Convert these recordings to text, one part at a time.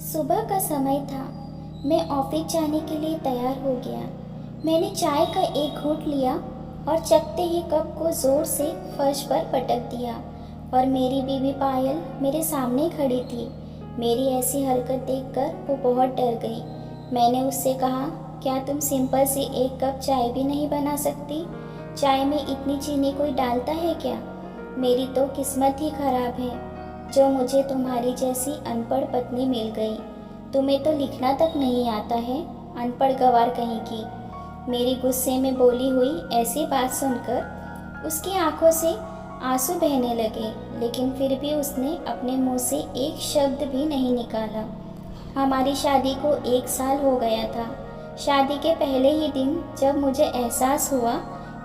सुबह का समय था। मैं ऑफिस जाने के लिए तैयार हो गया। मैंने चाय का एक घूंट लिया और चखते ही कप को जोर से फर्श पर पटक दिया और मेरी बीवी पायल मेरे सामने खड़ी थी। मेरी ऐसी हरकत देखकर वो बहुत डर गई। मैंने उससे कहा, क्या तुम सिंपल सी एक कप चाय भी नहीं बना सकती? चाय में इतनी चीनी कोई डालता है क्या? मेरी तो किस्मत ही खराब है जो मुझे तुम्हारी जैसी अनपढ़ पत्नी मिल गई। तुम्हें तो लिखना तक नहीं आता है, अनपढ़ गंवार कहीं की। मेरी गुस्से में बोली हुई ऐसी बात सुनकर उसकी आंखों से आंसू बहने लगे, लेकिन फिर भी उसने अपने मुंह से एक शब्द भी नहीं निकाला। हमारी शादी को 1 साल हो गया था। शादी के पहले ही दिन जब मुझे एहसास हुआ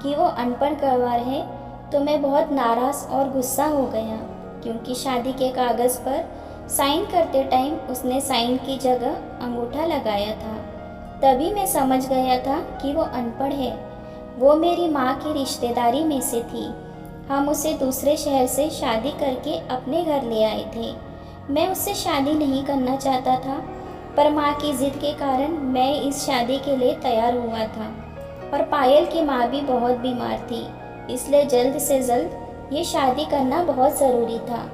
कि वो अनपढ़ गंवार है, तो मैं बहुत नाराज़ और गुस्सा हो गया, क्योंकि शादी के कागज़ पर साइन करते टाइम उसने साइन की जगह अंगूठा लगाया था। तभी मैं समझ गया था कि वो अनपढ़ है। वो मेरी माँ की रिश्तेदारी में से थी। हम उसे दूसरे शहर से शादी करके अपने घर ले आए थे। मैं उससे शादी नहीं करना चाहता था, पर माँ की ज़िद के कारण मैं इस शादी के लिए तैयार हुआ था। और पायल की माँ भी बहुत बीमार थी, इसलिए जल्द से जल्द ये शादी करना बहुत ज़रूरी था।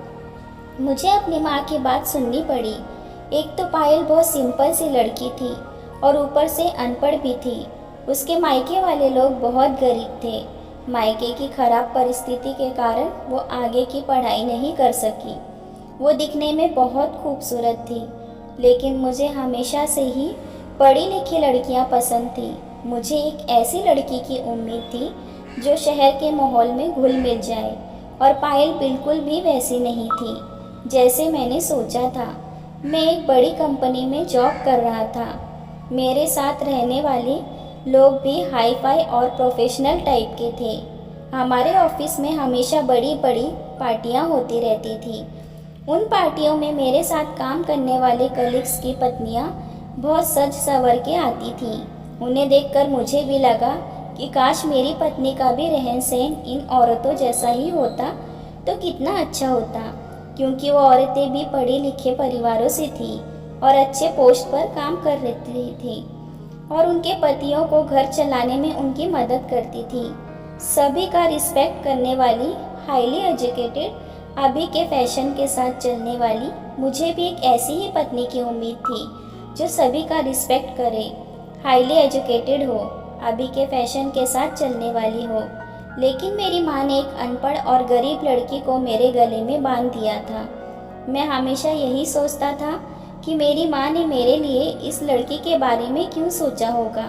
मुझे अपनी माँ की बात सुननी पड़ी। एक तो पायल बहुत सिंपल सी लड़की थी और ऊपर से अनपढ़ भी थी। उसके मायके वाले लोग बहुत गरीब थे। मायके की खराब परिस्थिति के कारण वो आगे की पढ़ाई नहीं कर सकी। वो दिखने में बहुत खूबसूरत थी, लेकिन मुझे हमेशा से ही पढ़ी लिखी लड़कियाँ पसंद थी। मुझे एक ऐसी लड़की की उम्मीद थी जो शहर के माहौल में घुल मिल जाए, और पायल बिल्कुल भी वैसी नहीं थी जैसे मैंने सोचा था। मैं एक बड़ी कंपनी में जॉब कर रहा था। मेरे साथ रहने वाले लोग भी हाई फाई और प्रोफेशनल टाइप के थे। हमारे ऑफिस में हमेशा बड़ी बड़ी पार्टियां होती रहती थी। उन पार्टियों में मेरे साथ काम करने वाले कलीग्स की पत्नियां बहुत सज संवर के आती थीं। उन्हें देखकर मुझे भी लगा कि काश मेरी पत्नी का भी रहन सहन इन औरतों जैसा ही होता तो कितना अच्छा होता, क्योंकि वो औरतें भी पढ़े लिखे परिवारों से थी और अच्छे पोस्ट पर काम कर रही थी और उनके पतियों को घर चलाने में उनकी मदद करती थी। सभी का रिस्पेक्ट करने वाली, हाईली एजुकेटेड, अभी के फैशन के साथ चलने वाली मुझे भी एक ऐसी ही पत्नी की उम्मीद थी जो सभी का रिस्पेक्ट करे, हाईली एजुकेटेड हो, अभी के फैशन के साथ चलने वाली हो। लेकिन मेरी माँ ने एक अनपढ़ और गरीब लड़की को मेरे गले में बांध दिया था। मैं हमेशा यही सोचता था कि मेरी माँ ने मेरे लिए इस लड़की के बारे में क्यों सोचा होगा।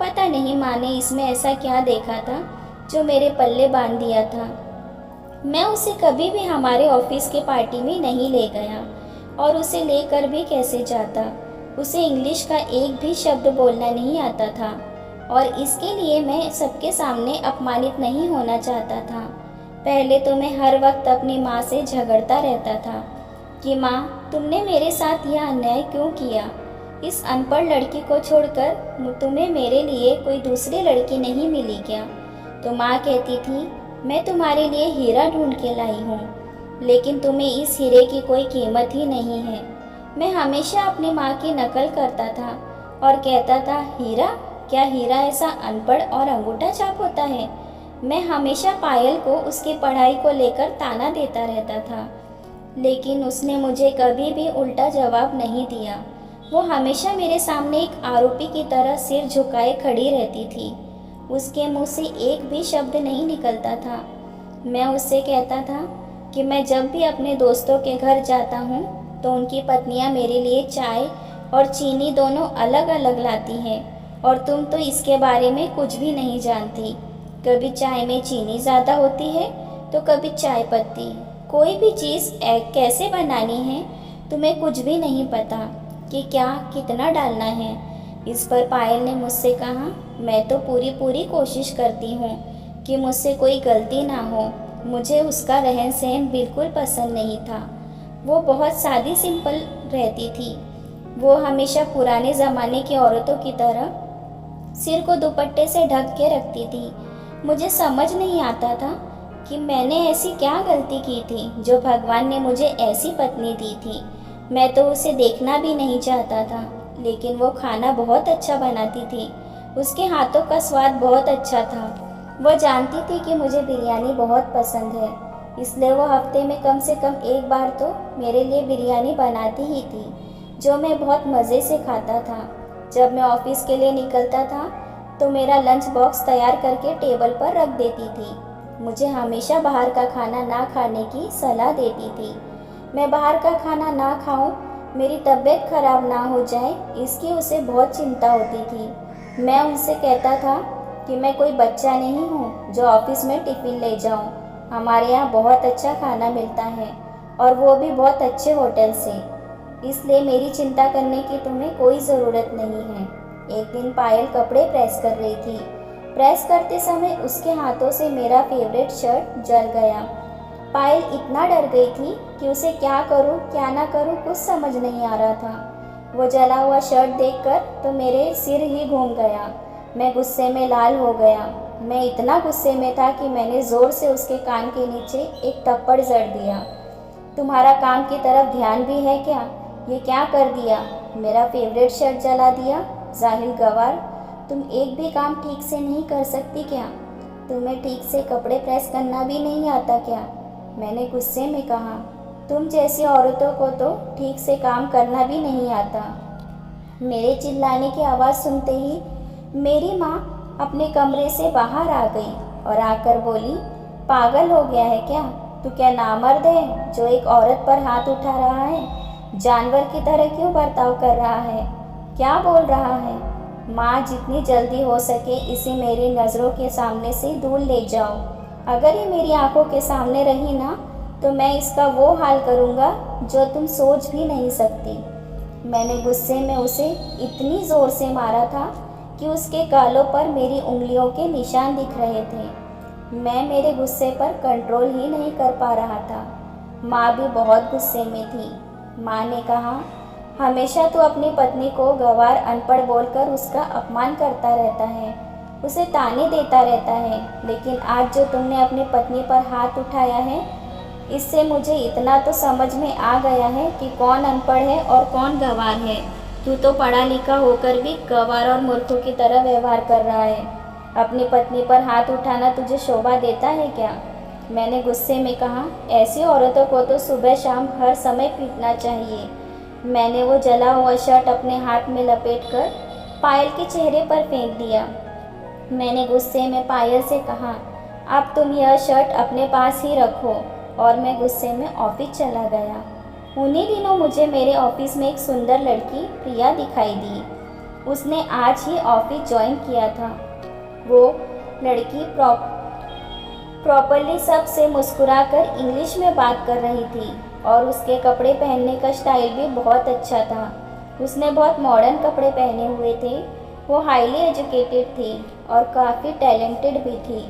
पता नहीं माँ ने इसमें ऐसा क्या देखा था जो मेरे पल्ले बांध दिया था। मैं उसे कभी भी हमारे ऑफिस के पार्टी में नहीं ले गया, और उसे लेकर भी कैसे जाता। उसे इंग्लिश का एक भी शब्द बोलना नहीं आता था, और इसके लिए मैं सबके सामने अपमानित नहीं होना चाहता था। पहले तो मैं हर वक्त अपनी माँ से झगड़ता रहता था कि माँ, तुमने मेरे साथ यह अन्याय क्यों किया? इस अनपढ़ लड़की को छोड़कर तुम्हें मेरे लिए कोई दूसरी लड़की नहीं मिली क्या? तो माँ कहती थी, मैं तुम्हारे लिए हीरा ढूंढ के लाई हूँ, लेकिन तुम्हें इस हीरे की कोई कीमत ही नहीं है। मैं हमेशा अपनी माँ की नकल करता था और कहता था, हीरा? क्या हीरा ऐसा अनपढ़ और अंगूठा छाप होता है? मैं हमेशा पायल को उसकी पढ़ाई को लेकर ताना देता रहता था, लेकिन उसने मुझे कभी भी उल्टा जवाब नहीं दिया। वो हमेशा मेरे सामने एक आरोपी की तरह सिर झुकाए खड़ी रहती थी। उसके मुंह से एक भी शब्द नहीं निकलता था। मैं उससे कहता था कि मैं जब भी अपने दोस्तों के घर जाता हूँ तो उनकी पत्नियाँ मेरे लिए चाय और चीनी दोनों अलग अलग लाती हैं, और तुम तो इसके बारे में कुछ भी नहीं जानती। कभी चाय में चीनी ज़्यादा होती है तो कभी चाय पत्ती। कोई भी चीज़ कैसे बनानी है तुम्हें कुछ भी नहीं पता कि क्या कितना डालना है। इस पर पायल ने मुझसे कहा, मैं तो पूरी कोशिश करती हूँ कि मुझसे कोई गलती ना हो। मुझे उसका रहन सहन बिल्कुल पसंद नहीं था। वो बहुत सादी सिंपल रहती थी। वो हमेशा पुराने ज़माने की औरतों की तरह सिर को दुपट्टे से ढक के रखती थी। मुझे समझ नहीं आता था कि मैंने ऐसी क्या गलती की थी जो भगवान ने मुझे ऐसी पत्नी दी थी। मैं तो उसे देखना भी नहीं चाहता था, लेकिन वो खाना बहुत अच्छा बनाती थी। उसके हाथों का स्वाद बहुत अच्छा था। वो जानती थी कि मुझे बिरयानी बहुत पसंद है, इसलिए वो हफ्ते में कम से कम एक बार तो मेरे लिए बिरयानी बनाती ही थी, जो मैं बहुत मज़े से खाता था। जब मैं ऑफिस के लिए निकलता था तो मेरा लंच बॉक्स तैयार करके टेबल पर रख देती थी। मुझे हमेशा बाहर का खाना ना खाने की सलाह देती थी। मैं बाहर का खाना ना खाऊं, मेरी तबीयत खराब ना हो जाए, इसकी उसे बहुत चिंता होती थी। मैं उनसे कहता था कि मैं कोई बच्चा नहीं हूँ जो ऑफिस में टिफ़िन ले जाऊँ। हमारे यहाँ बहुत अच्छा खाना मिलता है, और वो भी बहुत अच्छे होटल से, इसलिए मेरी चिंता करने की तुम्हें कोई ज़रूरत नहीं है। एक दिन पायल कपड़े प्रेस कर रही थी। प्रेस करते समय उसके हाथों से मेरा फेवरेट शर्ट जल गया। पायल इतना डर गई थी कि उसे क्या करूं क्या ना करूं कुछ समझ नहीं आ रहा था। वो जला हुआ शर्ट देखकर तो मेरे सिर ही घूम गया। मैं गुस्से में लाल हो गया। मैं इतना गुस्से में था कि मैंने ज़ोर से उसके कान के नीचे एक थप्पड़ जड़ दिया। तुम्हारा काम की तरफ ध्यान भी है क्या? ये क्या कर दिया? मेरा फेवरेट शर्ट जला दिया। जाहिल गवार, तुम एक भी काम ठीक से नहीं कर सकती क्या? तुम्हें ठीक से कपड़े प्रेस करना भी नहीं आता क्या? मैंने गुस्से में कहा। तुम जैसी औरतों को तो ठीक से काम करना भी नहीं आता। मेरे चिल्लाने की आवाज़ सुनते ही मेरी माँ अपने कमरे से बाहर आ गई और आकर बोली, पागल हो गया है क्या? तू क्या नामर्द है जो एक औरत पर हाथ उठा रहा है? जानवर की तरह क्यों बर्ताव कर रहा है? क्या बोल रहा है? माँ, जितनी जल्दी हो सके इसे मेरी नज़रों के सामने से दूर ले जाओ। अगर ये मेरी आंखों के सामने रही ना तो मैं इसका वो हाल करूँगा जो तुम सोच भी नहीं सकती। मैंने गुस्से में उसे इतनी ज़ोर से मारा था कि उसके गालों पर मेरी उंगलियों के निशान दिख रहे थे। मैं मेरे गुस्से पर कंट्रोल ही नहीं कर पा रहा था। माँ भी बहुत गुस्से में थी। माँ ने कहा, हमेशा तू अपनी पत्नी को गंवार अनपढ़ बोलकर उसका अपमान करता रहता है, उसे ताने देता रहता है, लेकिन आज जो तुमने अपनी पत्नी पर हाथ उठाया है, इससे मुझे इतना तो समझ में आ गया है कि कौन अनपढ़ है और कौन गंवार है। तू तो पढ़ा लिखा होकर भी गंवार और मूर्खों की तरह व्यवहार कर रहा है। अपनी पत्नी पर हाथ उठाना तुझे शोभा देता है क्या? मैंने गुस्से में कहा, ऐसी औरतों को तो सुबह शाम हर समय पीटना चाहिए। मैंने वो जला हुआ शर्ट अपने हाथ में लपेटकर पायल के चेहरे पर फेंक दिया। मैंने गुस्से में पायल से कहा, अब तुम यह शर्ट अपने पास ही रखो, और मैं गुस्से में ऑफिस चला गया। उन्हीं दिनों मुझे मेरे ऑफिस में एक सुंदर लड़की प्रिया दिखाई दी। उसने आज ही ऑफिस ज्वाइन किया था। वो लड़की प्रॉपरली सबसे मुस्कुराकर इंग्लिश में बात कर रही थी, और उसके कपड़े पहनने का स्टाइल भी बहुत अच्छा था। उसने बहुत मॉडर्न कपड़े पहने हुए थे। वो हाईली एजुकेटेड थी और काफ़ी टैलेंटेड भी थी।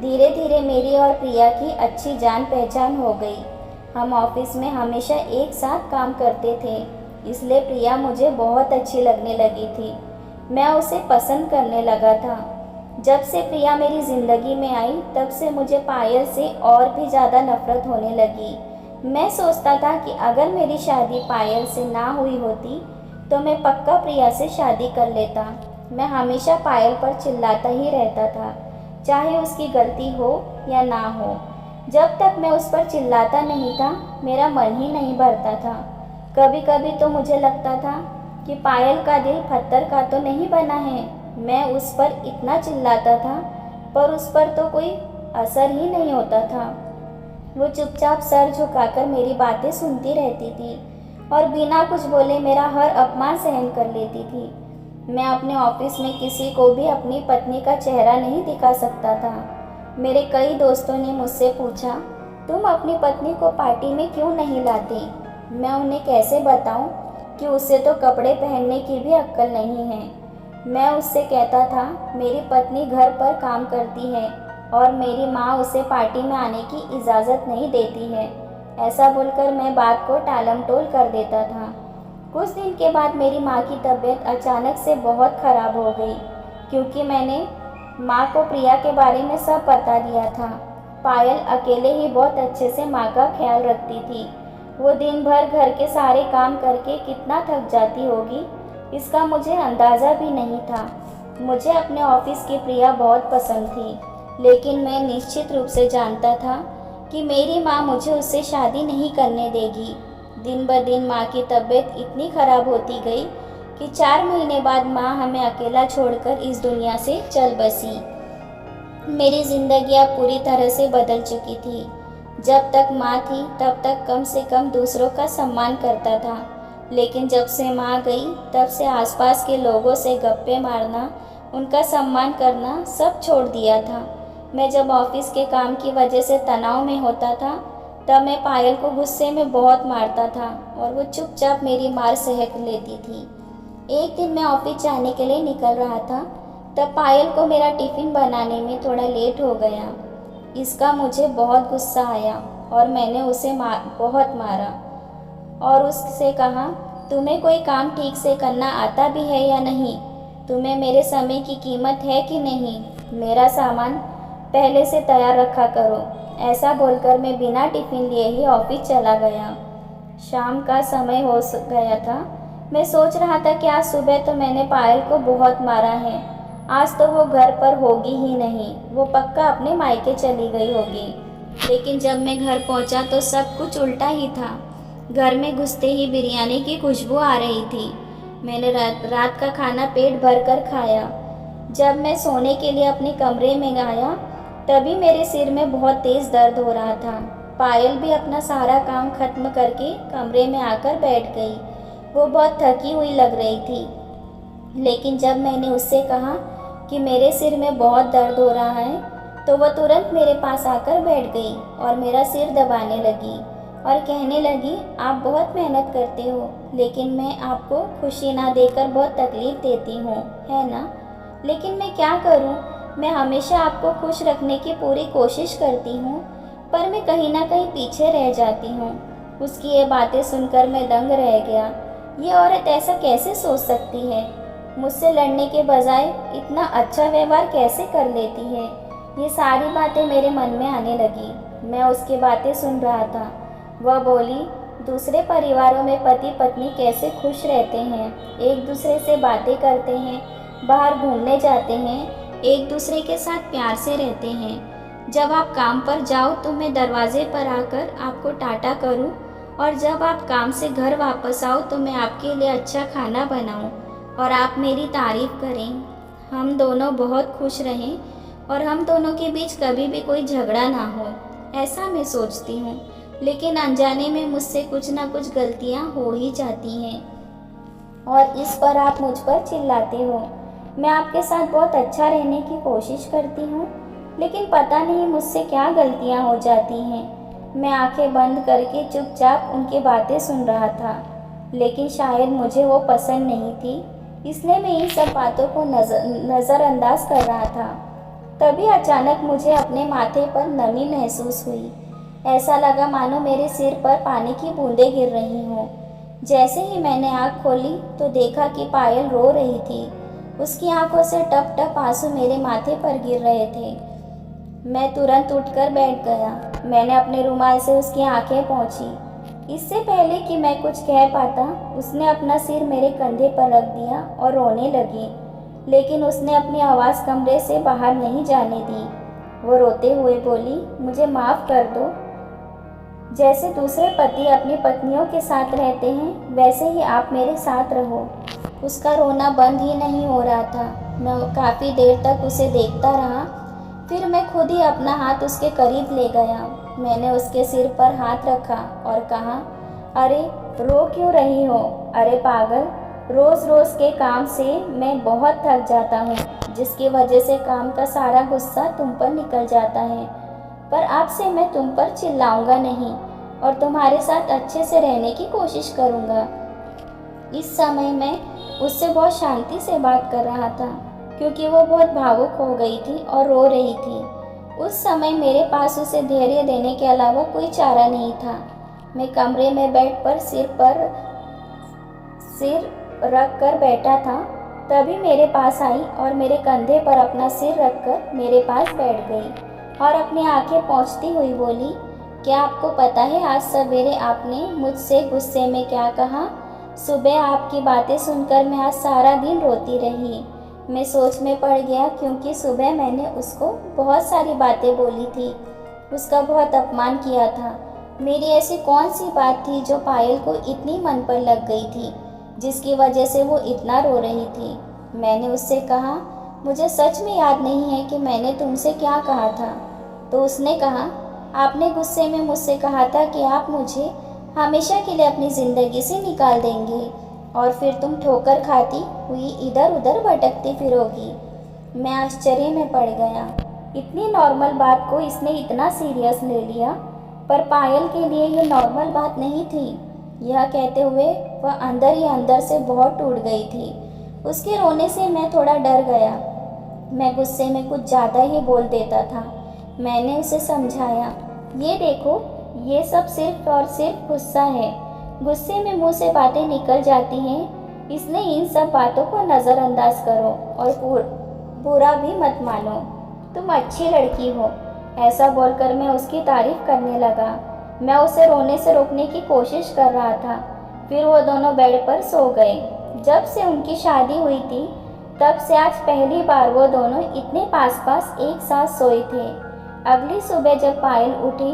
धीरे धीरे मेरी और प्रिया की अच्छी जान पहचान हो गई। हम ऑफिस में हमेशा एक साथ काम करते थे, इसलिए प्रिया मुझे बहुत अच्छी लगने लगी थी। मैं उसे पसंद करने लगा था। जब से प्रिया मेरी ज़िंदगी में आई तब से मुझे पायल से और भी ज़्यादा नफरत होने लगी। मैं सोचता था कि अगर मेरी शादी पायल से ना हुई होती तो मैं पक्का प्रिया से शादी कर लेता। मैं हमेशा पायल पर चिल्लाता ही रहता था, चाहे उसकी गलती हो या ना हो। जब तक मैं उस पर चिल्लाता नहीं था मेरा मन ही नहीं भरता था। कभी कभी तो मुझे लगता था कि पायल का दिल पत्थर का तो नहीं बना है। मैं उस पर इतना चिल्लाता था पर उस पर तो कोई असर ही नहीं होता था। वो चुपचाप सर झुकाकर मेरी बातें सुनती रहती थी और बिना कुछ बोले मेरा हर अपमान सहन कर लेती थी। मैं अपने ऑफिस में किसी को भी अपनी पत्नी का चेहरा नहीं दिखा सकता था। मेरे कई दोस्तों ने मुझसे पूछा, तुम अपनी पत्नी को पार्टी में क्यों नहीं लाते? मैं उन्हें कैसे बताऊं कि उसे तो कपड़े पहनने की भी अक्ल नहीं है। मैं उससे कहता था, मेरी पत्नी घर पर काम करती है और मेरी माँ उसे पार्टी में आने की इजाज़त नहीं देती है। ऐसा बोलकर मैं बात को टालमटोल कर देता था। कुछ दिन के बाद मेरी माँ की तबीयत अचानक से बहुत ख़राब हो गई, क्योंकि मैंने माँ को प्रिया के बारे में सब बता दिया था। पायल अकेले ही बहुत अच्छे से माँ का ख्याल रखती थी। वो दिन भर घर के सारे काम करके कितना थक जाती होगी, इसका मुझे अंदाज़ा भी नहीं था। मुझे अपने ऑफिस की प्रिया बहुत पसंद थी, लेकिन मैं निश्चित रूप से जानता था कि मेरी माँ मुझे उससे शादी नहीं करने देगी। दिन ब दिन माँ की तबीयत इतनी खराब होती गई कि 4 महीने बाद माँ हमें अकेला छोड़कर इस दुनिया से चल बसी। मेरी ज़िंदगी अब पूरी तरह से बदल चुकी थी। जब तक माँ थी तब तक कम से कम दूसरों का सम्मान करता था, लेकिन जब से माँ गई तब से आसपास के लोगों से गप्पे मारना, उनका सम्मान करना सब छोड़ दिया था। मैं जब ऑफिस के काम की वजह से तनाव में होता था तब मैं पायल को गुस्से में बहुत मारता था और वो चुपचाप मेरी मार सहक लेती थी। एक दिन मैं ऑफिस जाने के लिए निकल रहा था, तब पायल को मेरा टिफ़िन बनाने में थोड़ा लेट हो गया। इसका मुझे बहुत गुस्सा आया और मैंने उसे बहुत मारा और उससे कहा, तुम्हें कोई काम ठीक से करना आता भी है या नहीं? तुम्हें मेरे समय की कीमत है कि नहीं? मेरा सामान पहले से तैयार रखा करो। ऐसा बोलकर मैं बिना टिफ़िन लिए ही ऑफिस चला गया। शाम का समय हो गया था। मैं सोच रहा था कि आज सुबह तो मैंने पायल को बहुत मारा है, आज तो वो घर पर होगी ही नहीं, वो पक्का अपने मायके चली गई होगी। लेकिन जब मैं घर पहुंचा तो सब कुछ उल्टा ही था। घर में घुसते ही बिरयानी की खुशबू आ रही थी। मैंने रात का खाना पेट भर कर खाया। जब मैं सोने के लिए अपने कमरे में गया तभी मेरे सिर में बहुत तेज़ दर्द हो रहा था। पायल भी अपना सारा काम खत्म करके कमरे में आकर बैठ गई। वो बहुत थकी हुई लग रही थी, लेकिन जब मैंने उससे कहा कि मेरे सिर में बहुत दर्द हो रहा है तो वह तुरंत मेरे पास आकर बैठ गई और मेरा सिर दबाने लगी और कहने लगी, आप बहुत मेहनत करते हो, लेकिन मैं आपको खुशी ना देकर बहुत तकलीफ़ देती हूँ, है ना? लेकिन मैं क्या करूँ? मैं हमेशा आपको खुश रखने की पूरी कोशिश करती हूँ, पर मैं कहीं ना कहीं पीछे रह जाती हूँ। उसकी ये बातें सुनकर मैं दंग रह गया। ये औरत ऐसा कैसे सोच सकती है? मुझसे लड़ने के बजाय इतना अच्छा व्यवहार कैसे कर लेती है? ये सारी बातें मेरे मन में आने लगी। मैं उसकी बातें सुन रहा था। वह बोली, दूसरे परिवारों में पति पत्नी कैसे खुश रहते हैं, एक दूसरे से बातें करते हैं, बाहर घूमने जाते हैं, एक दूसरे के साथ प्यार से रहते हैं। जब आप काम पर जाओ तो मैं दरवाजे पर आकर आपको टाटा करूं, और जब आप काम से घर वापस आओ तो मैं आपके लिए अच्छा खाना बनाऊं और आप मेरी तारीफ़ करें। हम दोनों बहुत खुश रहें और हम दोनों के बीच कभी भी कोई झगड़ा ना हो, ऐसा मैं सोचती हूँ। लेकिन अनजाने में मुझसे कुछ ना कुछ गलतियाँ हो ही जाती हैं और इस पर आप मुझ पर चिल्लाते हो। मैं आपके साथ बहुत अच्छा रहने की कोशिश करती हूँ, लेकिन पता नहीं मुझसे क्या गलतियाँ हो जाती हैं। मैं आंखें बंद करके चुपचाप उनकी बातें सुन रहा था, लेकिन शायद मुझे वो पसंद नहीं थी, इसलिए मैं इन सब बातों को नज़रअंदाज कर रहा था। तभी अचानक मुझे अपने माथे पर नमी महसूस हुई। ऐसा लगा मानो मेरे सिर पर पानी की बूंदें गिर रही हों। जैसे ही मैंने आँख खोली तो देखा कि पायल रो रही थी। उसकी आंखों से टप टप आंसू मेरे माथे पर गिर रहे थे। मैं तुरंत उठकर बैठ गया। मैंने अपने रुमाल से उसकी आंखें पोंछी। इससे पहले कि मैं कुछ कह पाता, उसने अपना सिर मेरे कंधे पर रख दिया और रोने लगी, लेकिन उसने अपनी आवाज़ कमरे से बाहर नहीं जाने दी। वो रोते हुए बोली, मुझे माफ़ कर दो। जैसे दूसरे पति अपनी पत्नियों के साथ रहते हैं, वैसे ही आप मेरे साथ रहो। उसका रोना बंद ही नहीं हो रहा था। मैं काफ़ी देर तक उसे देखता रहा, फिर मैं खुद ही अपना हाथ उसके करीब ले गया। मैंने उसके सिर पर हाथ रखा और कहा, अरे रो क्यों रही हो? अरे पागल, रोज़ रोज़ के काम से मैं बहुत थक जाता हूँ, जिसकी वजह से काम का सारा गुस्सा तुम पर निकल जाता है। पर अब से मैं तुम पर चिल्लाऊंगा नहीं और तुम्हारे साथ अच्छे से रहने की कोशिश करूँगा। इस समय मैं उससे बहुत शांति से बात कर रहा था, क्योंकि वो बहुत भावुक हो गई थी और रो रही थी। उस समय मेरे पास उसे धैर्य देने के अलावा कोई चारा नहीं था। मैं कमरे में बेड पर सिर रख कर बैठा था, तभी मेरे पास आई और मेरे कंधे पर अपना सिर रखकर मेरे पास बैठ गई और अपनी आंखें पोंछती हुई बोली, क्या आपको पता है आज सवेरे आपने मुझसे गुस्से में क्या कहा? सुबह आपकी बातें सुनकर मैं आज सारा दिन रोती रही। मैं सोच में पड़ गया क्योंकि सुबह मैंने उसको बहुत सारी बातें बोली थी, उसका बहुत अपमान किया था। मेरी ऐसी कौन सी बात थी जो पायल को इतनी मन पर लग गई थी, जिसकी वजह से वो इतना रो रही थी? मैंने उससे कहा, मुझे सच में याद नहीं है कि मैंने तुमसे क्या कहा था। तो उसने कहा, आपने गुस्से में मुझसे कहा था कि आप मुझे हमेशा के लिए अपनी ज़िंदगी से निकाल देंगे और फिर तुम ठोकर खाती हुई इधर उधर भटकती फिरोगी। मैं आश्चर्य में पड़ गया। इतनी नॉर्मल बात को इसने इतना सीरियस ले लिया, पर पायल के लिए ये नॉर्मल बात नहीं थी। यह कहते हुए वह अंदर ही अंदर से बहुत टूट गई थी। उसके रोने से मैं थोड़ा डर गया। मैं गुस्से में कुछ ज़्यादा ही बोल देता था। मैंने उसे समझाया, ये देखो, ये सब सिर्फ और सिर्फ गुस्सा है। गुस्से में मुंह से बातें निकल जाती हैं, इसलिए इन सब बातों को नज़रअंदाज करो और बुरा भी मत मानो। तुम अच्छी लड़की हो। ऐसा बोलकर मैं उसकी तारीफ करने लगा। मैं उसे रोने से रोकने की कोशिश कर रहा था। फिर वो दोनों बेड पर सो गए। जब से उनकी शादी हुई थी तब से आज पहली बार वो दोनों इतने पास पास एक साथ सोए थे। अगली सुबह जब पायल उठी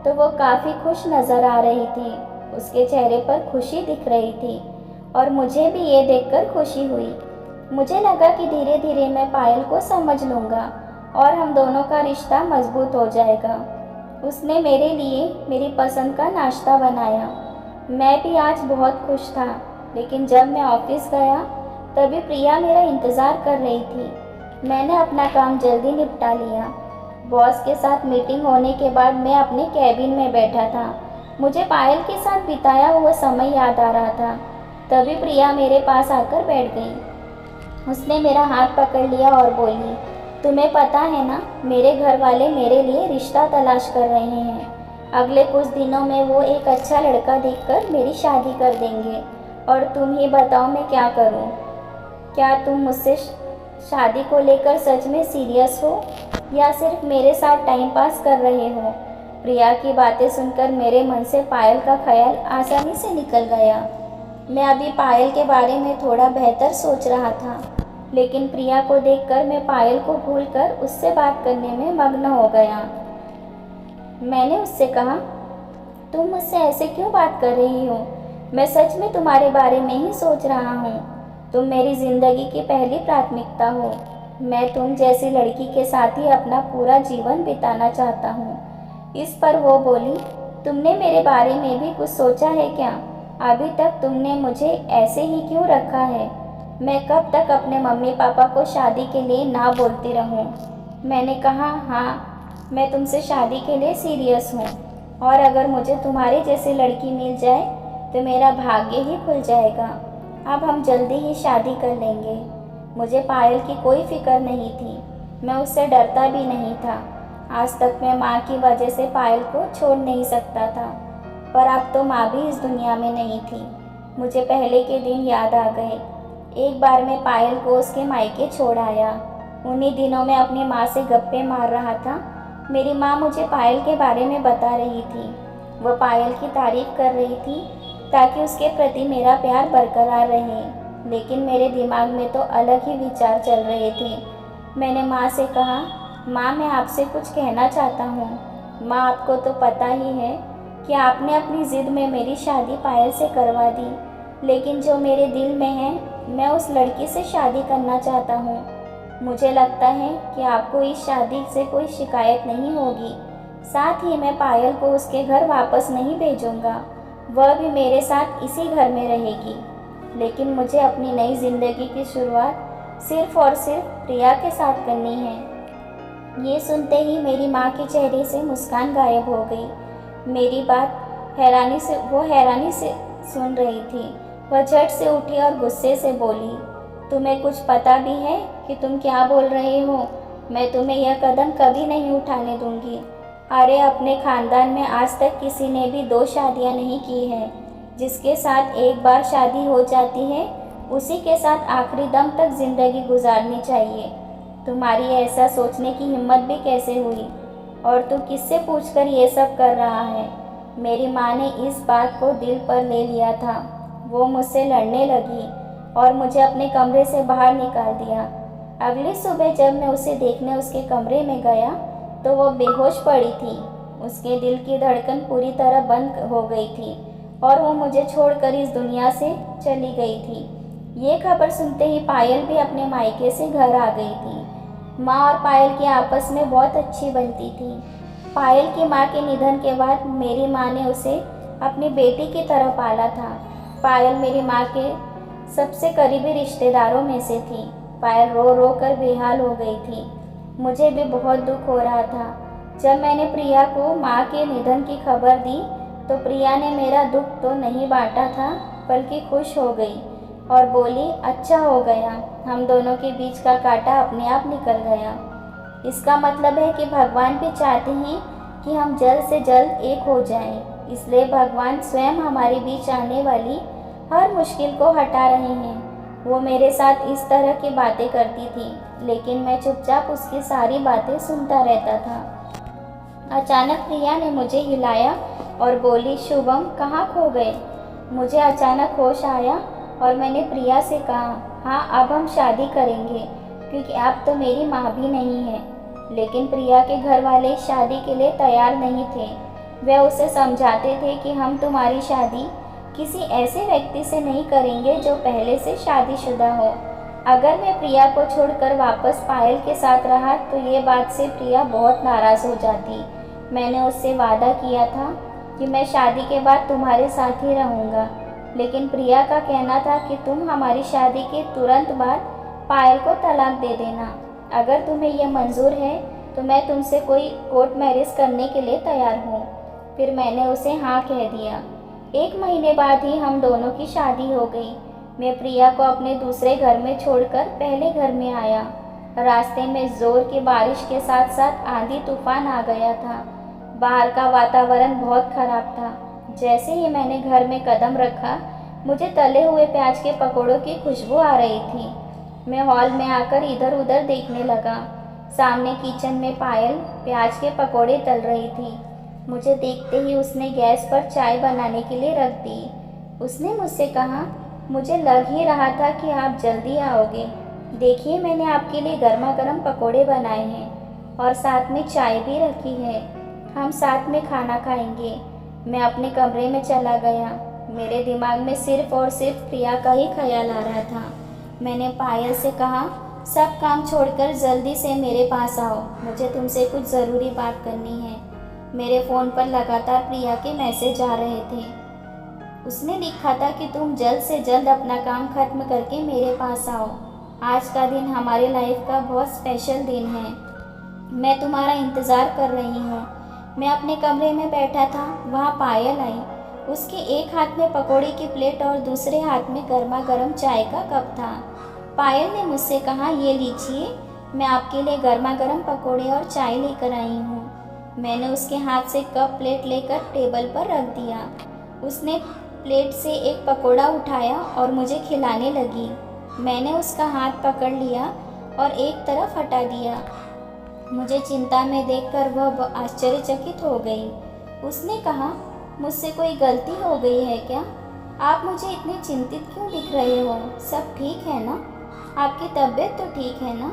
तो वो काफ़ी खुश नज़र आ रही थी। उसके चेहरे पर खुशी दिख रही थी और मुझे भी ये देखकर खुशी हुई। मुझे लगा कि धीरे धीरे मैं पायल को समझ लूँगा और हम दोनों का रिश्ता मजबूत हो जाएगा। उसने मेरे लिए मेरी पसंद का नाश्ता बनाया। मैं भी आज बहुत खुश था, लेकिन जब मैं ऑफिस गया तभी प्रिया मेरा इंतज़ार कर रही थी। मैंने अपना काम जल्दी निपटा लिया। बॉस के साथ मीटिंग होने के बाद मैं अपने कैबिन में बैठा था। मुझे पायल के साथ बिताया हुआ समय याद आ रहा था। तभी प्रिया मेरे पास आकर बैठ गई। उसने मेरा हाथ पकड़ लिया और बोली, तुम्हें पता है ना, मेरे घर वाले मेरे लिए रिश्ता तलाश कर रहे हैं। अगले कुछ दिनों में वो एक अच्छा लड़का देखकर मेरी शादी कर देंगे और तुम ही बताओ मैं क्या करूं? क्या तुम मुझसे शादी को लेकर सच में सीरियस हो या सिर्फ मेरे साथ टाइम पास कर रहे हो? प्रिया की बातें सुनकर मेरे मन से पायल का ख्याल आसानी से निकल गया। मैं अभी पायल के बारे में थोड़ा बेहतर सोच रहा था, लेकिन प्रिया को देखकर मैं पायल को भूलकर उससे बात करने में मग्न हो गया। मैंने उससे कहा, तुम मुझसे ऐसे क्यों बात कर रही हो? मैं सच में तुम्हारे बारे में ही सोच रहा हूँ। तुम मेरी ज़िंदगी की पहली प्राथमिकता हो। मैं तुम जैसी लड़की के साथ ही अपना पूरा जीवन बिताना चाहता हूँ। इस पर वो बोली, तुमने मेरे बारे में भी कुछ सोचा है क्या? अभी तक तुमने मुझे ऐसे ही क्यों रखा है? मैं कब तक अपने मम्मी पापा को शादी के लिए ना बोलती रहूं? मैंने कहा, हाँ, मैं तुमसे शादी के लिए सीरियस हूँ और अगर मुझे तुम्हारी जैसी लड़की मिल जाए तो मेरा भाग्य ही खुल जाएगा। अब हम जल्दी ही शादी कर लेंगे। मुझे पायल की कोई फिक्र नहीं थी। मैं उससे डरता भी नहीं था। आज तक मैं माँ की वजह से पायल को छोड़ नहीं सकता था, पर अब तो माँ भी इस दुनिया में नहीं थी। मुझे पहले के दिन याद आ गए। एक बार मैं पायल को उसके मायके छोड़ आया। उन्हीं दिनों में अपनी माँ से गप्पे मार रहा था। मेरी माँ मुझे पायल के बारे में बता रही थी। वह पायल की तारीफ कर रही थी ताकि उसके प्रति मेरा प्यार बरकरार रहे, लेकिन मेरे दिमाग में तो अलग ही विचार चल रहे थे। मैंने माँ से कहा, माँ, मैं आपसे कुछ कहना चाहता हूँ। माँ, आपको तो पता ही है कि आपने अपनी ज़िद में मेरी शादी पायल से करवा दी, लेकिन जो मेरे दिल में है, मैं उस लड़की से शादी करना चाहता हूँ। मुझे लगता है कि आपको इस शादी से कोई शिकायत नहीं होगी। साथ ही मैं पायल को उसके घर वापस नहीं भेजूँगा, वह भी मेरे साथ इसी घर में रहेगी। लेकिन मुझे अपनी नई ज़िंदगी की शुरुआत सिर्फ़ और सिर्फ प्रिया के साथ करनी है। ये सुनते ही मेरी माँ के चेहरे से मुस्कान गायब हो गई। मेरी बात हैरानी से सुन रही थी। वह झट से उठी और गुस्से से बोली, तुम्हें कुछ पता भी है कि तुम क्या बोल रहे हो? मैं तुम्हें यह कदम कभी नहीं उठाने दूंगी। अरे, अपने ख़ानदान में आज तक किसी ने भी 2 शादियां नहीं की हैं। जिसके साथ एक बार शादी हो जाती है उसी के साथ आखिरी दम तक ज़िंदगी गुजारनी चाहिए। तुम्हारी ऐसा सोचने की हिम्मत भी कैसे हुई? और तू किससे पूछकर ये सब कर रहा है? मेरी माँ ने इस बात को दिल पर ले लिया था। वो मुझसे लड़ने लगी और मुझे अपने कमरे से बाहर निकाल दिया। अगली सुबह जब मैं उसे देखने उसके कमरे में गया तो वो बेहोश पड़ी थी। उसके दिल की धड़कन पूरी तरह बंद हो गई थी और वो मुझे छोड़कर इस दुनिया से चली गई थी। ये खबर सुनते ही पायल भी अपने मायके से घर आ गई थी। माँ और पायल की आपस में बहुत अच्छी बनती थी। पायल की माँ के निधन के बाद मेरी माँ ने उसे अपनी बेटी की तरह पाला था। पायल मेरी माँ के सबसे करीबी रिश्तेदारों में से थी। पायल रो रो कर बेहाल हो गई थी। मुझे भी बहुत दुख हो रहा था। जब मैंने प्रिया को माँ के निधन की खबर दी तो प्रिया ने मेरा दुख तो नहीं बांटा था बल्कि खुश हो गई और बोली, अच्छा हो गया, हम दोनों के बीच का कांटा अपने आप निकल गया। इसका मतलब है कि भगवान भी चाहते हैं कि हम जल्द से जल्द एक हो जाएं। इसलिए भगवान स्वयं हमारे बीच आने वाली हर मुश्किल को हटा रहे हैं। वो मेरे साथ इस तरह की बातें करती थी, लेकिन मैं चुपचाप उसकी सारी बातें सुनता रहता था। अचानक प्रिया ने मुझे हिलाया और बोली, शुभम कहाँ खो गए? मुझे अचानक होश आया और मैंने प्रिया से कहा, हाँ अब हम शादी करेंगे क्योंकि अब तो मेरी माँ भी नहीं है। लेकिन प्रिया के घर वाले शादी के लिए तैयार नहीं थे। वे उसे समझाते थे कि हम तुम्हारी शादी किसी ऐसे व्यक्ति से नहीं करेंगे जो पहले से शादीशुदा हो। अगर मैं प्रिया को छोड़कर वापस पायल के साथ रहा तो ये बात से प्रिया बहुत नाराज़ हो जाती। मैंने उससे वादा किया था कि मैं शादी के बाद तुम्हारे साथ ही रहूँगा, लेकिन प्रिया का कहना था कि तुम हमारी शादी के तुरंत बाद पायल को तलाक दे देना। अगर तुम्हें यह मंजूर है तो मैं तुमसे कोई कोर्ट मैरिज करने के लिए तैयार हूँ। फिर मैंने उसे हाँ कह दिया। 1 महीने बाद ही हम दोनों की शादी हो गई। मैं प्रिया को अपने दूसरे घर में छोड़कर पहले घर में आया। रास्ते में ज़ोर की बारिश के साथ साथ आंधी तूफान आ गया था। बाहर का वातावरण बहुत खराब था। जैसे ही मैंने घर में कदम रखा, मुझे तले हुए प्याज के पकौड़ों की खुशबू आ रही थी। मैं हॉल में आकर इधर उधर देखने लगा। सामने किचन में पायल प्याज के पकौड़े तल रही थी। मुझे देखते ही उसने गैस पर चाय बनाने के लिए रख दी। उसने मुझसे कहा, मुझे लग ही रहा था कि आप जल्दी आओगे। देखिए, मैंने आपके लिए गर्मा गर्म पकौड़े बनाए हैं और साथ में चाय भी रखी है। हम साथ में खाना खाएंगे। मैं अपने कमरे में चला गया। मेरे दिमाग में सिर्फ और सिर्फ प्रिया का ही ख्याल आ रहा था। मैंने पायल से कहा, सब काम छोड़कर जल्दी से मेरे पास आओ, मुझे तुमसे कुछ ज़रूरी बात करनी है। मेरे फ़ोन पर लगातार प्रिया के मैसेज आ रहे थे। उसने लिखा था कि तुम जल्द से जल्द अपना काम खत्म करके मेरे पास आओ। आज का दिन हमारी लाइफ का बहुत स्पेशल दिन है। मैं तुम्हारा इंतज़ार कर रही हूँ। मैं अपने कमरे में बैठा था, वहाँ पायल आई। उसके एक हाथ में पकौड़े की प्लेट और दूसरे हाथ में गर्मा गर्म चाय का कप था। पायल ने मुझसे कहा, ये लीजिए, मैं आपके लिए गर्मा गर्म पकौड़े और चाय लेकर आई हूँ। मैंने उसके हाथ से कप प्लेट लेकर टेबल पर रख दिया। उसने प्लेट से एक पकौड़ा उठाया और मुझे खिलाने लगी। मैंने उसका हाथ पकड़ लिया और एक तरफ हटा दिया। मुझे चिंता में देखकर वह आश्चर्यचकित हो गई। उसने कहा, मुझसे कोई गलती हो गई है क्या? आप मुझे इतने चिंतित क्यों दिख रहे हो? सब ठीक है ना? आपकी तबीयत तो ठीक है ना?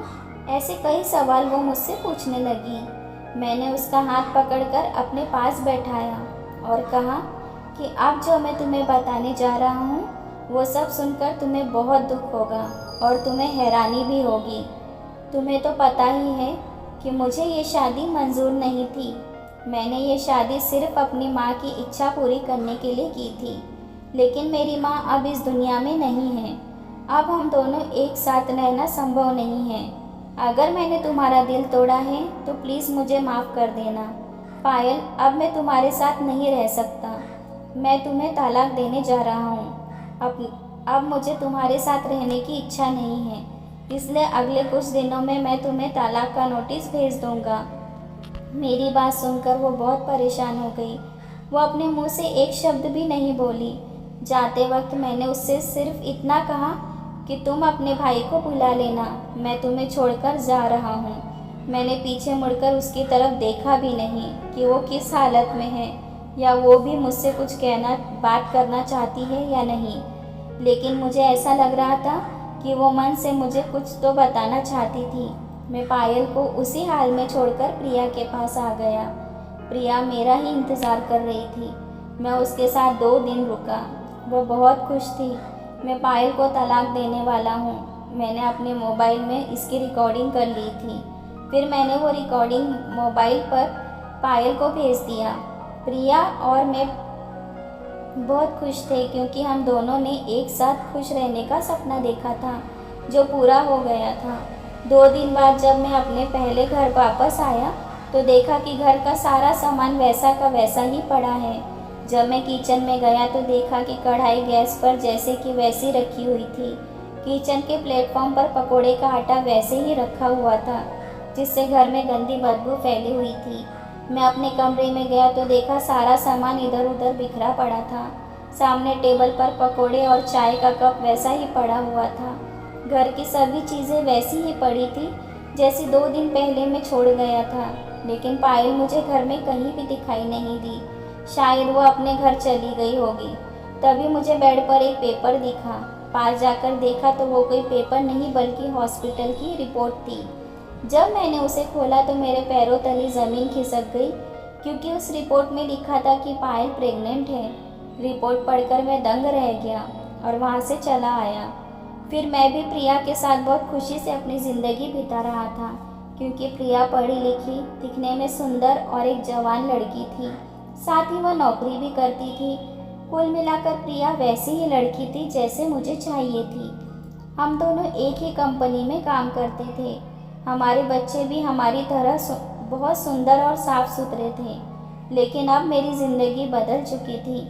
ऐसे कई सवाल वो मुझसे पूछने लगी। मैंने उसका हाथ पकड़कर अपने पास बैठाया और कहा कि अब जो मैं तुम्हें बताने जा रहा हूँ वो सब सुनकर तुम्हें बहुत दुख होगा और तुम्हें हैरानी भी होगी। तुम्हें तो पता ही है कि मुझे ये शादी मंजूर नहीं थी। मैंने ये शादी सिर्फ अपनी माँ की इच्छा पूरी करने के लिए की थी, लेकिन मेरी माँ अब इस दुनिया में नहीं है। अब हम दोनों एक साथ रहना संभव नहीं है। अगर मैंने तुम्हारा दिल तोड़ा है तो प्लीज़ मुझे माफ़ कर देना। पायल, अब मैं तुम्हारे साथ नहीं रह सकता। मैं तुम्हें तलाक देने जा रहा हूँ। अब मुझे तुम्हारे साथ रहने की इच्छा नहीं है, इसलिए अगले कुछ दिनों में मैं तुम्हें तलाक का नोटिस भेज दूँगा। मेरी बात सुनकर वो बहुत परेशान हो गई। वो अपने मुंह से एक शब्द भी नहीं बोली। जाते वक्त मैंने उससे सिर्फ इतना कहा कि तुम अपने भाई को बुला लेना, मैं तुम्हें छोड़कर जा रहा हूँ। मैंने पीछे मुड़कर उसकी तरफ देखा भी नहीं कि वो किस हालत में है या वो भी मुझसे कुछ बात करना चाहती है या नहीं। लेकिन मुझे ऐसा लग रहा था कि वो मन से मुझे कुछ तो बताना चाहती थी। मैं पायल को उसी हाल में छोड़कर प्रिया के पास आ गया। प्रिया मेरा ही इंतज़ार कर रही थी। मैं उसके साथ 2 दिन रुका। वो बहुत खुश थी। मैं पायल को तलाक देने वाला हूँ। मैंने अपने मोबाइल में इसकी रिकॉर्डिंग कर ली थी। फिर मैंने वो रिकॉर्डिंग मोबाइल पर पायल को भेज दिया। प्रिया और मैं बहुत खुश थे क्योंकि हम दोनों ने एक साथ खुश रहने का सपना देखा था जो पूरा हो गया था। 2 दिन बाद जब मैं अपने पहले घर वापस आया तो देखा कि घर का सारा सामान वैसा का वैसा ही पड़ा है। जब मैं किचन में गया तो देखा कि कढ़ाई गैस पर जैसे कि वैसी रखी हुई थी। किचन के प्लेटफॉर्म पर पकोड़े का आटा वैसे ही रखा हुआ था जिससे घर में गंदी बदबू फैली हुई थी। मैं अपने कमरे में गया तो देखा सारा सामान इधर उधर बिखरा पड़ा था। सामने टेबल पर पकोड़े और चाय का कप वैसा ही पड़ा हुआ था। घर की सभी चीज़ें वैसी ही पड़ी थी जैसी 2 दिन पहले मैं छोड़ गया था। लेकिन पायल मुझे घर में कहीं भी दिखाई नहीं दी। शायद वो अपने घर चली गई होगी। तभी मुझे बेड पर एक पेपर दिखा। पास जाकर देखा तो वो कोई पेपर नहीं बल्कि हॉस्पिटल की रिपोर्ट थी। जब मैंने उसे खोला तो मेरे पैरों तले ज़मीन खिसक गई क्योंकि उस रिपोर्ट में लिखा था कि पायल प्रेग्नेंट है। रिपोर्ट पढ़कर मैं दंग रह गया और वहाँ से चला आया। फिर मैं भी प्रिया के साथ बहुत खुशी से अपनी ज़िंदगी बिता रहा था क्योंकि प्रिया पढ़ी लिखी, दिखने में सुंदर और एक जवान लड़की थी। साथ ही वह नौकरी भी करती थी। कुल मिलाकर प्रिया वैसी ही लड़की थी जैसे मुझे चाहिए थी। हम दोनों एक ही कंपनी में काम करते थे। हमारे बच्चे भी हमारी तरह बहुत सुंदर और साफ सुथरे थे। लेकिन अब मेरी ज़िंदगी बदल चुकी थी।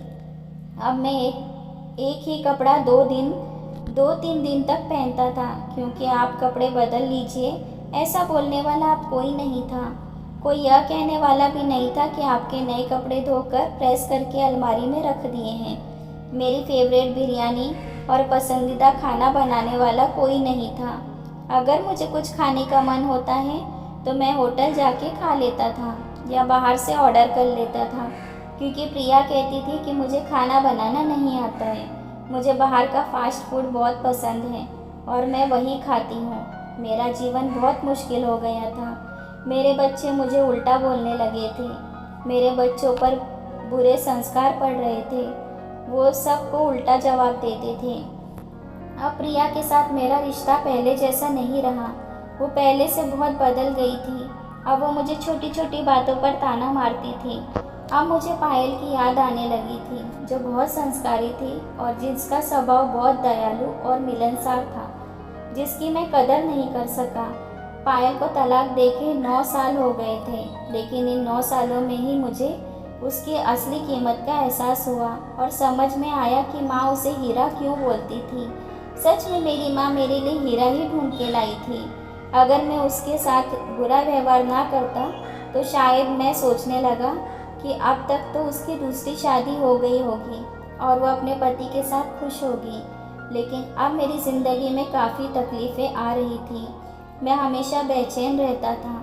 अब मैं एक ही कपड़ा 2-3 दिन तक पहनता था क्योंकि आप कपड़े बदल लीजिए ऐसा बोलने वाला अब कोई नहीं था। कोई यह कहने वाला भी नहीं था कि आपके नए कपड़े धोकर प्रेस करके अलमारी में रख दिए हैं। मेरी फेवरेट बिरयानी और पसंदीदा खाना बनाने वाला कोई नहीं था। अगर मुझे कुछ खाने का मन होता है तो मैं होटल जाके खा लेता था या बाहर से ऑर्डर कर लेता था क्योंकि प्रिया कहती थी कि मुझे खाना बनाना नहीं आता है। मुझे बाहर का फास्ट फूड बहुत पसंद है और मैं वही खाती हूँ। मेरा जीवन बहुत मुश्किल हो गया था। मेरे बच्चे मुझे उल्टा बोलने लगे थे। मेरे बच्चों पर बुरे संस्कार पड़ रहे थे। वो सबको उल्टा जवाब देते थे। अब प्रिया के साथ मेरा रिश्ता पहले जैसा नहीं रहा। वो पहले से बहुत बदल गई थी। अब वो मुझे छोटी छोटी बातों पर ताना मारती थी। अब मुझे पायल की याद आने लगी थी जो बहुत संस्कारी थी और जिसका स्वभाव बहुत दयालु और मिलनसार था, जिसकी मैं कदर नहीं कर सका। पायल को तलाक देके 9 साल हो गए थे, लेकिन इन 9 सालों में ही मुझे उसकी असली कीमत का एहसास हुआ और समझ में आया कि माँ उसे हीरा क्यों बोलती थी। सच में मेरी माँ मेरे लिए हीरा ही ढूंढ के लाई थी। अगर मैं उसके साथ बुरा व्यवहार ना करता तो शायद मैं सोचने लगा कि अब तक तो उसकी दूसरी शादी हो गई होगी और वो अपने पति के साथ खुश होगी। लेकिन अब मेरी ज़िंदगी में काफ़ी तकलीफ़ें आ रही थी। मैं हमेशा बेचैन रहता था।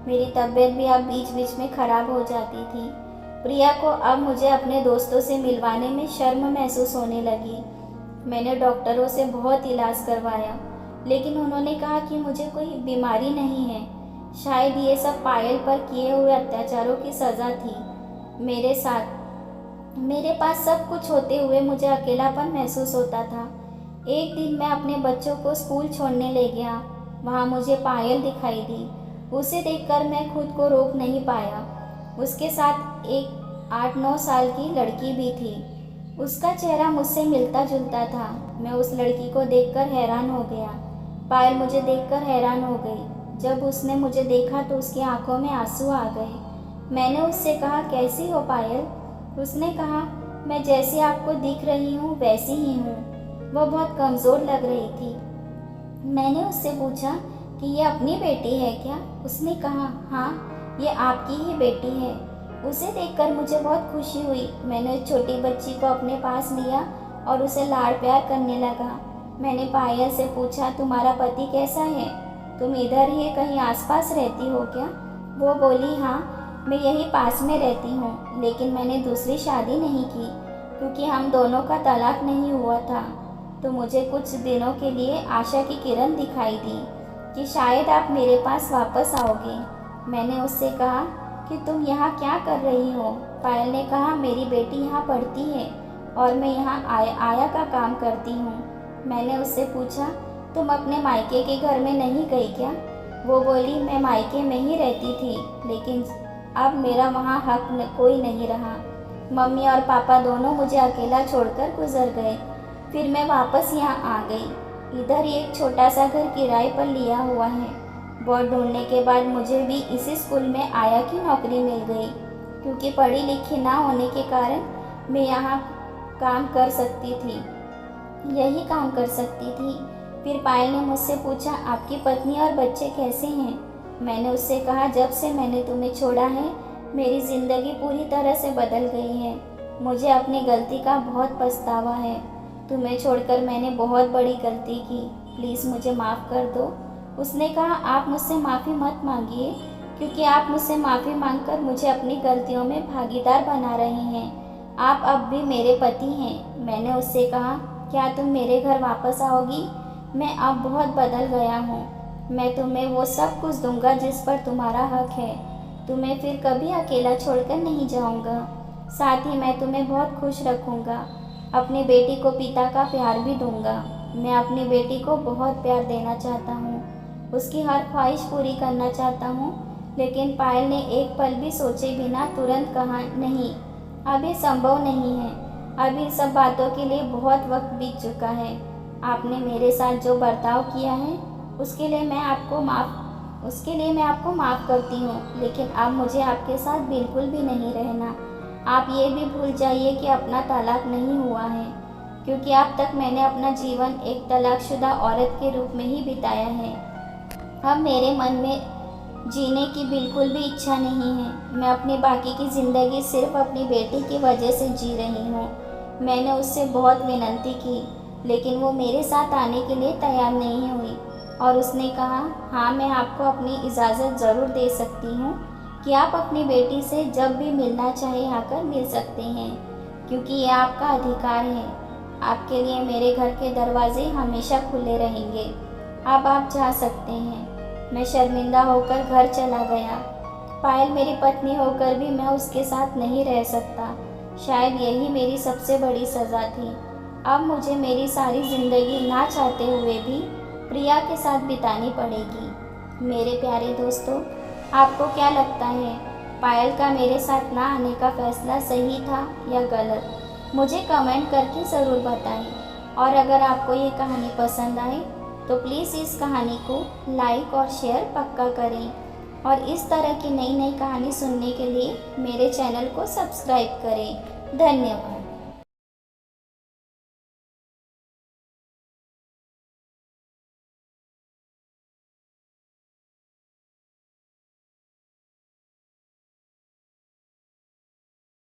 मेरी तबीयत भी अब बीच बीच में ख़राब हो जाती थी। प्रिया को अब मुझे अपने दोस्तों से मिलवाने में शर्म महसूस होने लगी। मैंने डॉक्टरों से बहुत इलाज करवाया, लेकिन उन्होंने कहा कि मुझे कोई बीमारी नहीं है। शायद ये सब पायल पर किए हुए अत्याचारों की सज़ा थी। मेरे साथ मेरे पास सब कुछ होते हुए मुझे अकेलापन महसूस होता था। एक दिन मैं अपने बच्चों को स्कूल छोड़ने ले गया। वहाँ मुझे पायल दिखाई दी। उसे देखकर मैं खुद को रोक नहीं पाया। उसके साथ एक 8-9 साल की लड़की भी थी। उसका चेहरा मुझसे मिलता जुलता था। मैं उस लड़की को देखकर हैरान हो गया। पायल मुझे देखकर हैरान हो गई। जब उसने मुझे देखा तो उसकी आंखों में आंसू आ गए। मैंने उससे कहा, कैसी हो पायल? उसने कहा, मैं जैसी आपको दिख रही हूँ वैसी ही हूँ। वह बहुत कमज़ोर लग रही थी। मैंने उससे पूछा कि ये अपनी बेटी है क्या? उसने कहा, हाँ, ये आपकी ही बेटी है। उसे देखकर मुझे बहुत खुशी हुई। मैंने उस छोटी बच्ची को अपने पास लिया और उसे लाड़ प्यार करने लगा। मैंने पायल से पूछा, तुम्हारा पति कैसा है? तुम इधर ही कहीं आसपास रहती हो क्या? वो बोली, हाँ, मैं यहीं पास में रहती हूँ, लेकिन मैंने दूसरी शादी नहीं की क्योंकि हम दोनों का तलाक नहीं हुआ था। तो मुझे कुछ दिनों के लिए आशा की किरण दिखाई दी कि शायद आप मेरे पास वापस आओगे। मैंने उससे कहा कि तुम यहाँ क्या कर रही हो? पायल ने कहा, मेरी बेटी यहाँ पढ़ती है और मैं यहाँ आया का काम करती हूँ। मैंने उससे पूछा, तुम अपने मायके के घर में नहीं गई क्या? वो बोली, मैं मायके में ही रहती थी, लेकिन अब मेरा वहाँ हक कोई नहीं रहा। मम्मी और पापा दोनों मुझे अकेला छोड़कर गुजर गए। फिर मैं वापस यहाँ आ गई। इधर ही एक छोटा सा घर किराए पर लिया हुआ है। बहुत ढूंढने के बाद मुझे भी इसी स्कूल में आया की नौकरी मिल गई, क्योंकि पढ़ी लिखी ना होने के कारण मैं यहाँ काम कर सकती थी, यही काम कर सकती थी। फिर पायल ने मुझसे पूछा, आपकी पत्नी और बच्चे कैसे हैं? मैंने उससे कहा, जब से मैंने तुम्हें छोड़ा है मेरी ज़िंदगी पूरी तरह से बदल गई है। मुझे अपनी गलती का बहुत पछतावा है। तुम्हें छोड़कर मैंने बहुत बड़ी गलती की, प्लीज़ मुझे माफ़ कर दो। उसने कहा, आप मुझसे माफ़ी मत मांगिए, क्योंकि आप मुझसे माफ़ी मांगकर मुझे अपनी गलतियों में भागीदार बना रहे हैं। आप अब भी मेरे पति हैं। मैंने उससे कहा, क्या तुम मेरे घर वापस आओगी? मैं अब बहुत बदल गया हूँ। मैं तुम्हें वो सब कुछ दूंगा जिस पर तुम्हारा हक है। तुम्हें फिर कभी अकेला छोड़कर नहीं जाऊंगा। साथ ही मैं तुम्हें बहुत खुश रखूंगा। अपनी बेटी को पिता का प्यार भी दूंगा। मैं अपनी बेटी को बहुत प्यार देना चाहता हूँ, उसकी हर ख्वाहिश पूरी करना चाहता हूँ। लेकिन पायल ने एक पल भी सोचे बिना तुरंत कहा, नहीं, अभी संभव नहीं है। अभी इन सब बातों के लिए बहुत वक्त बीत चुका है। आपने मेरे साथ जो बर्ताव किया है उसके लिए मैं आपको माफ़ करती हूँ, लेकिन अब मुझे आपके साथ बिल्कुल भी नहीं रहना। आप ये भी भूल जाइए कि अपना तलाक नहीं हुआ है, क्योंकि अब तक मैंने अपना जीवन एक तलाकशुदा औरत के रूप में ही बिताया है। अब मेरे मन में जीने की बिल्कुल भी इच्छा नहीं है। मैं अपनी बाकी की ज़िंदगी सिर्फ अपनी बेटी की वजह से जी रही हूँ। मैंने उससे बहुत विनती की, लेकिन वो मेरे साथ आने के लिए तैयार नहीं हुई और उसने कहा, हाँ, मैं आपको अपनी इजाज़त ज़रूर दे सकती हूँ कि आप अपनी बेटी से जब भी मिलना चाहे आकर मिल सकते हैं, क्योंकि ये आपका अधिकार है। आपके लिए मेरे घर के दरवाजे हमेशा खुले रहेंगे। अब आप जा सकते हैं। मैं शर्मिंदा होकर घर चला गया। पायल मेरी पत्नी होकर भी मैं उसके साथ नहीं रह सकता। शायद यही मेरी सबसे बड़ी सज़ा थी। अब मुझे मेरी सारी ज़िंदगी ना चाहते हुए भी प्रिया के साथ बितानी पड़ेगी। मेरे प्यारे दोस्तों, आपको क्या लगता है, पायल का मेरे साथ ना आने का फ़ैसला सही था या गलत? मुझे कमेंट करके ज़रूर बताएं। और अगर आपको ये कहानी पसंद आए तो प्लीज़ इस कहानी को लाइक और शेयर पक्का करें, और इस तरह की नई नई कहानी सुनने के लिए मेरे चैनल को सब्सक्राइब करें। धन्यवाद।